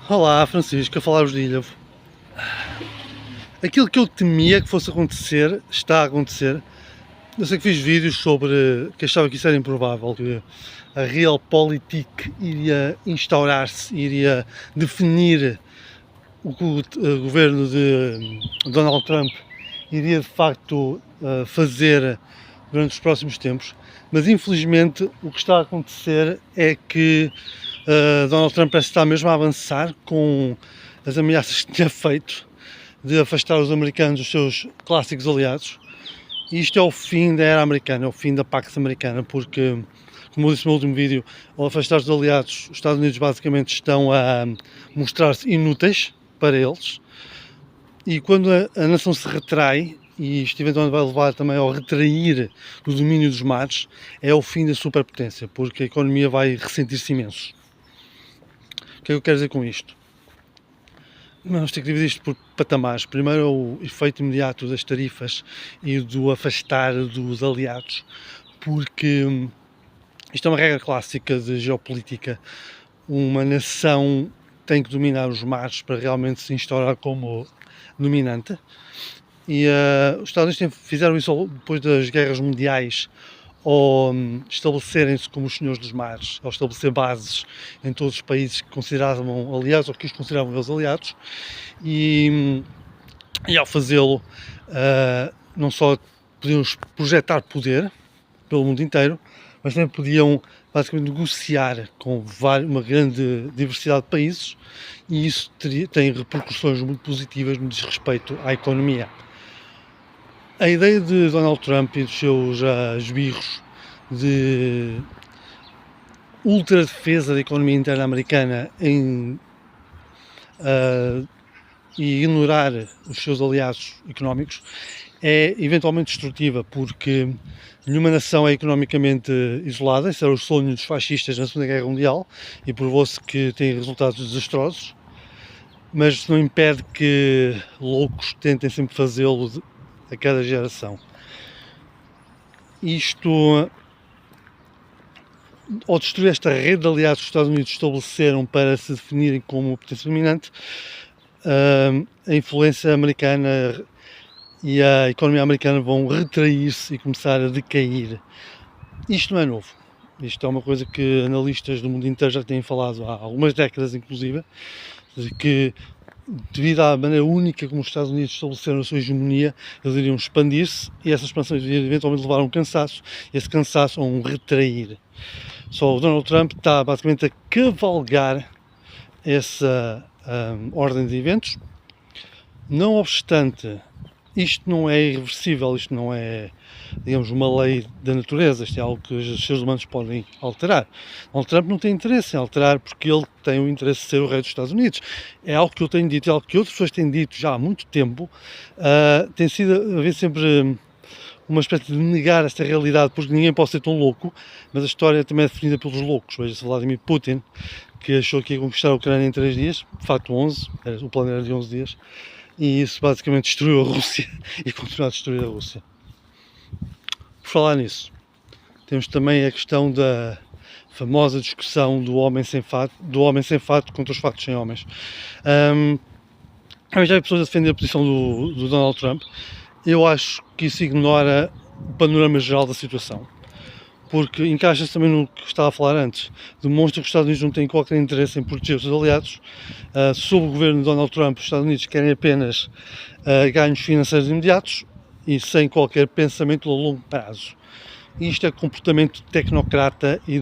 Olá, Francisco, a falar-vos de Ilhavo. Aquilo que eu temia que fosse acontecer, está a acontecer. Eu sei que fiz vídeos sobre que achava que isso era improvável, que a Realpolitik iria instaurar-se, iria definir o que o governo de Donald Trump iria de facto fazer durante os próximos tempos, mas infelizmente o que está a acontecer é que Donald Trump parece estar mesmo a avançar com as ameaças que tinha feito de afastar os americanos dos seus clássicos aliados. E isto é o fim da era americana, é o fim da Pax Americana, porque, como eu disse no último vídeo, ao afastar os aliados, os Estados Unidos basicamente estão a mostrar-se inúteis para eles. E quando a nação se retrai, e isto eventualmente vai levar também ao retrair do domínio dos mares, é o fim da superpotência, porque a economia vai ressentir-se imenso. O que é que eu quero dizer com isto? Vamos ter que dividir isto por patamares. Primeiro é o efeito imediato das tarifas e do afastar dos aliados, porque isto é uma regra clássica de geopolítica. Uma nação tem que dominar os mares para realmente se instaurar como dominante. E os Estados Unidos fizeram isso depois das guerras mundiais, ao estabelecerem-se como os senhores dos mares, ao estabelecer bases em todos os países que consideravam aliados ou que os consideravam eles aliados, e ao fazê-lo não só podiam projetar poder pelo mundo inteiro, mas também podiam basicamente negociar com uma grande diversidade de países, e isso tem repercussões muito positivas no diz respeito à economia. A ideia de Donald Trump e dos seus esbirros de ultra defesa da economia interna americana e ignorar os seus aliados económicos é eventualmente destrutiva, porque nenhuma nação é economicamente isolada. Esse era o sonho dos fascistas na Segunda Guerra Mundial e provou-se que tem resultados desastrosos, mas isso não impede que loucos tentem sempre fazê-lo a cada geração. Isto, ao destruir esta rede de aliados que os Estados Unidos estabeleceram para se definirem como potência dominante, a influência americana e a economia americana vão retrair-se e começar a decair. Isto não é novo. Isto é uma coisa que analistas do mundo inteiro já têm falado há algumas décadas, inclusive, de que, devido à maneira única como os Estados Unidos estabeleceram a sua hegemonia, eles iriam expandir-se e essa expansão iria eventualmente levar a um cansaço, e esse cansaço a um retrair. Só o Donald Trump está basicamente a cavalgar essa ordem de eventos. Não obstante, isto não é irreversível, isto não é, digamos, uma lei da natureza, isto é algo que os seres humanos podem alterar. Donald Trump não tem interesse em alterar porque ele tem o interesse de ser o rei dos Estados Unidos. É algo que eu tenho dito, é algo que outras pessoas têm dito já há muito tempo. Tem sido haver sempre uma espécie de negar esta realidade, porque ninguém pode ser tão louco, mas a história também é definida pelos loucos. Veja-se Vladimir Putin, que achou que ia conquistar a Ucrânia em 3 dias, de facto 11, o plano era de 11 dias, e isso basicamente destruiu a Rússia e continua a destruir a Rússia. Por falar nisso, temos também a questão da famosa discussão do homem sem fato contra os fatos sem homens. Já há pessoas a defender a posição do Donald Trump. Eu acho que isso ignora o panorama geral da situação, porque encaixa-se também no que estava a falar antes. Demonstra que os Estados Unidos não têm qualquer interesse em proteger os seus aliados. Sob o governo de Donald Trump, os Estados Unidos querem apenas ganhos financeiros imediatos e sem qualquer pensamento a longo prazo. Isto é comportamento tecnocrata e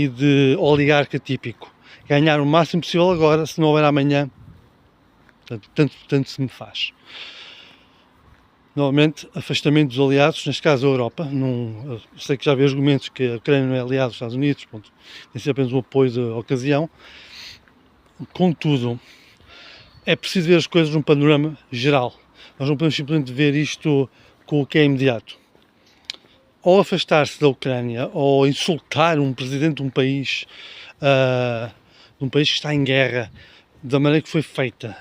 de oligarca típico. Ganhar o máximo possível agora, se não houver amanhã, tanto se me faz. Novamente, afastamento dos aliados, neste caso a Europa. Eu sei que já havia argumentos que a Ucrânia não é aliada dos Estados Unidos, tem sido apenas um apoio de ocasião. Contudo, é preciso ver as coisas num panorama geral. Nós não podemos simplesmente ver isto com o que é imediato. Ao afastar-se da Ucrânia, ou insultar um presidente de um país que está em guerra, da maneira que foi feita,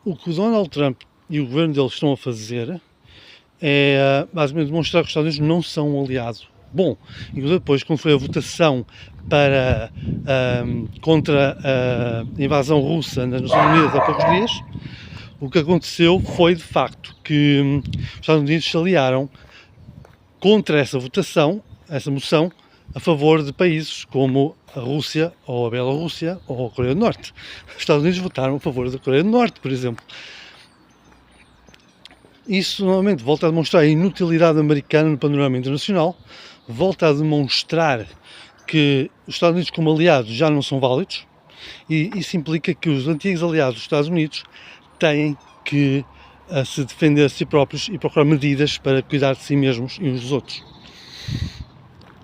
o que o Donald Trump e o governo deles estão a fazer é basicamente demonstrar que os Estados Unidos não são um aliado bom. Inclusive depois, quando foi a votação contra a invasão russa nas Nações Unidas há poucos dias, o que aconteceu foi, de facto, que os Estados Unidos se aliaram contra essa votação, essa moção, a favor de países como a Rússia, ou a Bielorrússia, ou a Coreia do Norte. Os Estados Unidos votaram a favor da Coreia do Norte, por exemplo. Isso, novamente, volta a demonstrar a inutilidade americana no panorama internacional, volta a demonstrar que os Estados Unidos como aliados já não são válidos, e isso implica que os antigos aliados dos Estados Unidos têm que se defender a si próprios e procurar medidas para cuidar de si mesmos e uns dos outros.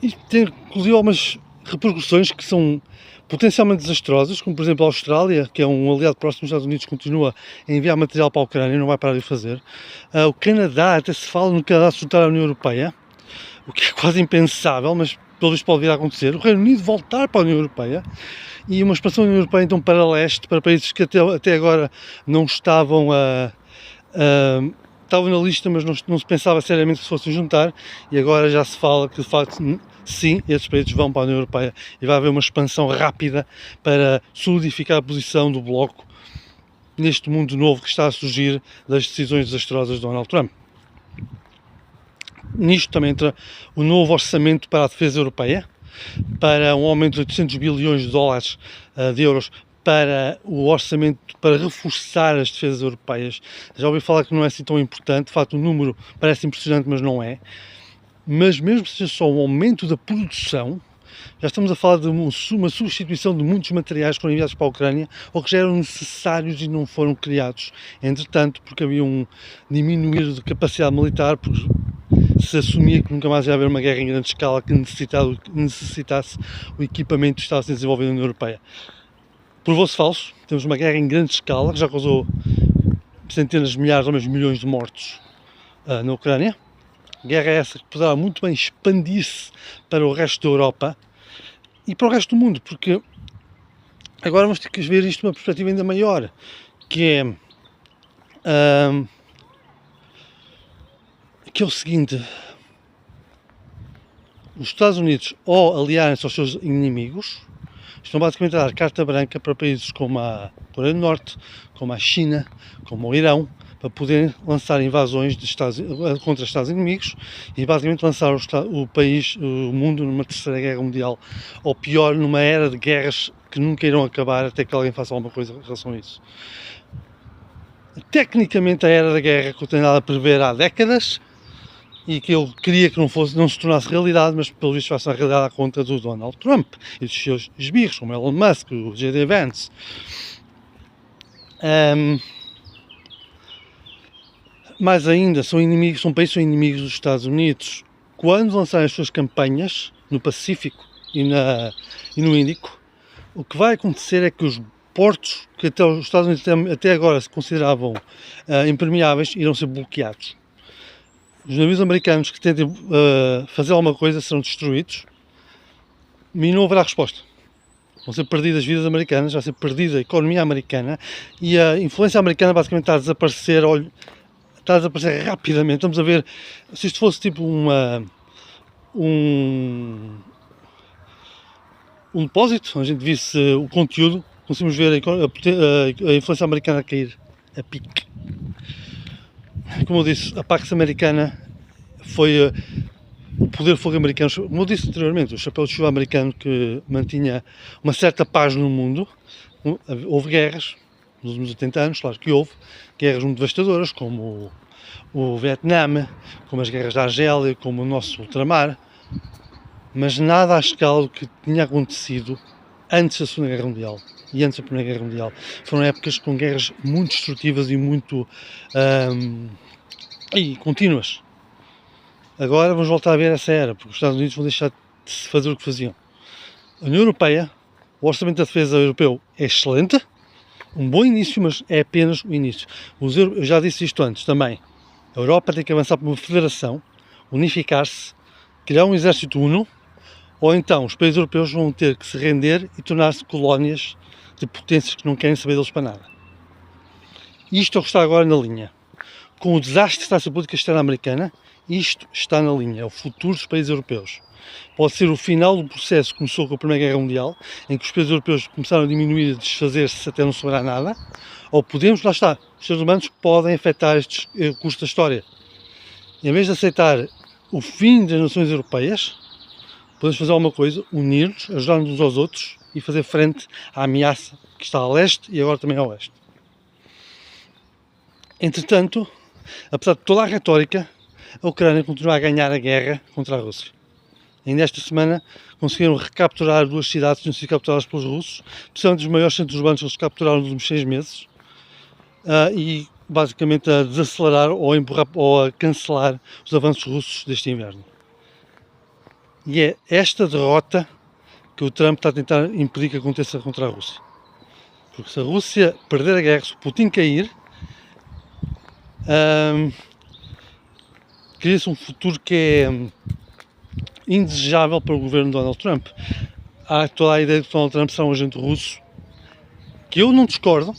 Isto tem, inclusive, algumas repercussões que são potencialmente desastrosas, como, por exemplo, a Austrália, que é um aliado próximo dos Estados Unidos, continua a enviar material para a Ucrânia e não vai parar de fazer. O Canadá, até se fala no Canadá se juntar à União Europeia, o que é quase impensável, mas pelo visto pode vir a acontecer. O Reino Unido voltar para a União Europeia e uma expansão da União Europeia então para leste, para países que até agora não estavam estavam na lista, mas não se pensava seriamente que se fossem juntar, e agora já se fala que de facto sim, esses países vão para a União Europeia e vai haver uma expansão rápida para solidificar a posição do Bloco neste mundo novo que está a surgir das decisões desastrosas de Donald Trump. Nisto também entra o novo orçamento para a defesa europeia, para um aumento de 800 bilhões de dólares de euros para o orçamento para reforçar as defesas europeias. Já ouvi falar que não é assim tão importante, de facto o número parece impressionante, mas não é. Mas mesmo que seja só um aumento da produção, já estamos a falar de uma substituição de muitos materiais que foram enviados para a Ucrânia ou que já eram necessários e não foram criados. Entretanto, porque havia um diminuir de capacidade militar, porque se assumia que nunca mais ia haver uma guerra em grande escala que necessitasse o equipamento que estava a ser desenvolvido na União Europeia. Provou-se falso, temos uma guerra em grande escala que já causou centenas de milhares ou mesmo milhões de mortos na Ucrânia. Guerra essa que poderá muito bem expandir-se para o resto da Europa e para o resto do mundo, porque agora vamos ter que ver isto de uma perspectiva ainda maior, que é o seguinte: os Estados Unidos, ou aliarem-se aos seus inimigos, estão basicamente a dar carta branca para países como a Coreia do Norte, como a China, como o Irão, para poderem lançar invasões contra Estados inimigos e basicamente lançar o mundo numa terceira guerra mundial, ou pior, numa era de guerras que nunca irão acabar até que alguém faça alguma coisa em relação a isso. Tecnicamente, a era da guerra que eu tenho dado a prever há décadas e que eu queria que não se tornasse realidade, mas pelo visto vai-se a realidade à conta do Donald Trump e dos seus esbirros, como Elon Musk, o J.D. Vance. Mais ainda, são países que são inimigos dos Estados Unidos. Quando lançarem as suas campanhas no Pacífico e no Índico, o que vai acontecer é que os portos que até os Estados Unidos até agora se consideravam impermeáveis irão ser bloqueados. Os navios americanos que tentem fazer alguma coisa serão destruídos e não haverá resposta. Vão ser perdidas vidas americanas, vai ser perdida a economia americana e a influência americana basicamente está a desaparecer rapidamente. Estamos a ver, se isto fosse tipo um depósito, onde a gente visse o conteúdo, conseguimos ver a influência americana a cair a pique. Como eu disse, a Pax Americana foi o poder fogo americano, como eu disse anteriormente, o chapéu de chuva americano que mantinha uma certa paz no mundo. Houve guerras nos últimos 80 anos, claro que houve guerras muito devastadoras, como o Vietnã, como as guerras da Argélia, como o nosso ultramar, mas nada à escala do que tinha acontecido antes da Segunda Guerra Mundial e antes da Primeira Guerra Mundial. Foram épocas com guerras muito destrutivas e muito contínuas. Agora vamos voltar a ver essa era, porque os Estados Unidos vão deixar de fazer o que faziam. A União Europeia, o orçamento da defesa europeu é excelente, um bom início, mas é apenas o início. Eu já disse isto antes também. A Europa tem que avançar para uma federação, unificar-se, criar um exército uno, ou então os países europeus vão ter que se render e tornar-se colónias de potências que não querem saber deles para nada. Isto é o que está agora na linha. Com o desastre que está a ser a política externa americana, isto está na linha, é o futuro dos países europeus. pode ser o final do processo que começou com a Primeira Guerra Mundial, em que os países europeus começaram a diminuir e a desfazer-se até não sobrar nada, ou podemos, lá está, os seres humanos podem afetar estes cursos da história. Em vez de aceitar o fim das nações europeias, podemos fazer alguma coisa, unir-nos, ajudar-nos uns aos outros e fazer frente à ameaça que está a leste e agora também a oeste. Entretanto, apesar de toda a retórica, a Ucrânia continua a ganhar a guerra contra a Rússia. Ainda esta semana conseguiram recapturar 2 cidades que tinham sido capturadas pelos russos, precisamente dos maiores centros urbanos que eles capturaram nos últimos 6 meses, e basicamente a desacelerar ou a empurrar ou a cancelar os avanços russos deste inverno. E é esta derrota que o Trump está a tentar impedir que aconteça contra a Rússia. Porque se a Rússia perder a guerra, se o Putin cair, cria-se um futuro que é indesejável para o governo de Donald Trump. Há toda a ideia de que Donald Trump será um agente russo, que eu não discordo.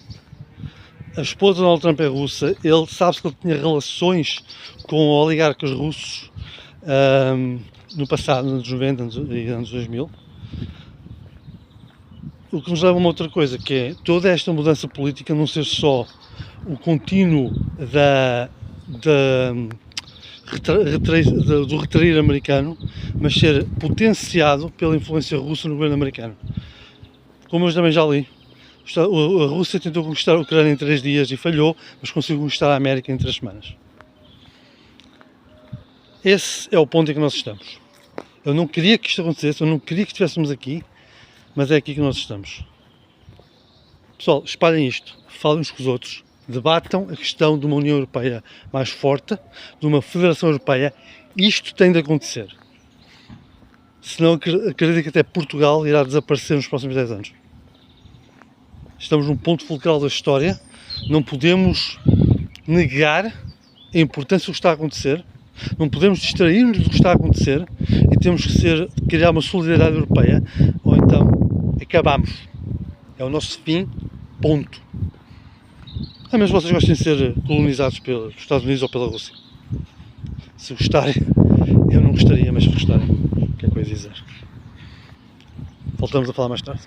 A esposa de Donald Trump é russa, ele sabe-se que ele tinha relações com oligarcas russos no passado, nos 90 e anos 2000. O que nos leva a uma outra coisa, que é toda esta mudança política não ser só o contínuo do retrair americano, mas ser potenciado pela influência russa no governo americano. Como eu também já li, a Rússia tentou conquistar a Ucrânia em 3 dias e falhou, mas conseguiu conquistar a América em 3 semanas. Esse é o ponto em que nós estamos. Eu não queria que isto acontecesse, eu não queria que estivéssemos aqui, mas é aqui que nós estamos. Pessoal, espalhem isto, falem uns com os outros, debatam a questão de uma União Europeia mais forte, de uma Federação Europeia. Isto tem de acontecer. Senão acredito que até Portugal irá desaparecer nos próximos 10 anos. Estamos num ponto fulcral da história, não podemos negar a importância do que está a acontecer, não podemos distrair-nos do que está a acontecer e temos que criar uma solidariedade europeia, ou então acabamos. É o nosso fim, ponto. A menos que vocês gostem de ser colonizados pelos Estados Unidos ou pela Rússia. Se gostarem, eu não gostaria, mas se gostarem, o que é que eu ia dizer? Voltamos a falar mais tarde.